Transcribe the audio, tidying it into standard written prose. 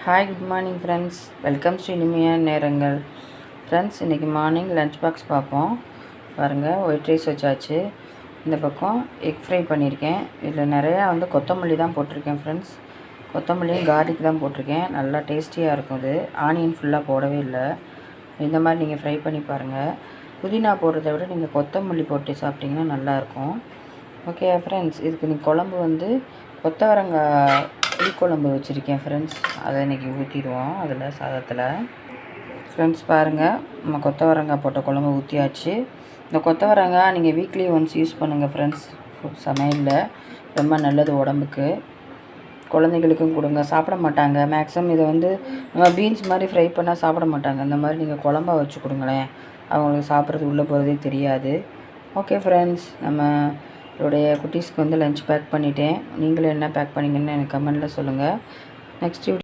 Hi, good morning friends. Welcome to இனிமையான நேரங்கள். Friends, இன்றைக்கி மார்னிங் லஞ்ச் பாக்ஸ் பார்ப்போம். பாருங்கள், ஒயிட் ரைஸ் வச்சாச்சு. இந்த பக்கம் எக் ஃப்ரை பண்ணியிருக்கேன். இதில் நிறையா கொத்தமல்லி தான் போட்டிருக்கேன் ஃப்ரெண்ட்ஸ். கொத்தமல்லியும் கார்லிக் தான் போட்டிருக்கேன். நல்லா டேஸ்டியாக இருக்கும். இது ஆனியன் ஃபுல்லாக போடவே இல்லை. இந்த மாதிரி நீங்கள் ஃப்ரை பண்ணி பாருங்கள். புதினா போடுறத விட நீங்கள் கொத்தமல்லி போட்டு சாப்பிட்டிங்கன்னா நல்லாயிருக்கும். ஓகே ஃப்ரெண்ட்ஸ், இதுக்கு நீ குழம்பு கொத்தவரங்காய் புளிக்குழம்பு வச்சுருக்கேன் ஃப்ரெண்ட்ஸ். அதை இன்றைக்கி ஊற்றிடுவோம் அதில் சாதத்தில். ஃப்ரெண்ட்ஸ் பாருங்கள், நம்ம கொத்தவரங்காய் போட்ட குழம்பு ஊற்றியாச்சு. இந்த கொத்தவரங்காய் நீங்கள் வீக்லி ஒன்ஸ் யூஸ் பண்ணுங்கள் ஃப்ரெண்ட்ஸ். சமையலில் ரொம்ப நல்லது உடம்புக்கு. குழந்தைகளுக்கும் கொடுங்க, சாப்பிட மாட்டாங்க. மேக்ஸிமம் இதை நம்ம பீன்ஸ் மாதிரி ஃப்ரை பண்ணால் சாப்பிட மாட்டாங்க. இந்த மாதிரி நீங்கள் குழம்பா வச்சு கொடுங்களேன், அவங்களுக்கு சாப்பிட்றது உள்ளே போகிறதே தெரியாது. ஓகே ஃப்ரெண்ட்ஸ், நம்மளுடைய குட்டீஸ்க்கு லஞ்ச் பேக் பண்ணிட்டேன். நீங்களும் என்ன பேக் பண்ணிங்கன்னு எனக்கு கமெண்ட்டில் சொல்லுங்கள். நெக்ஸ்ட்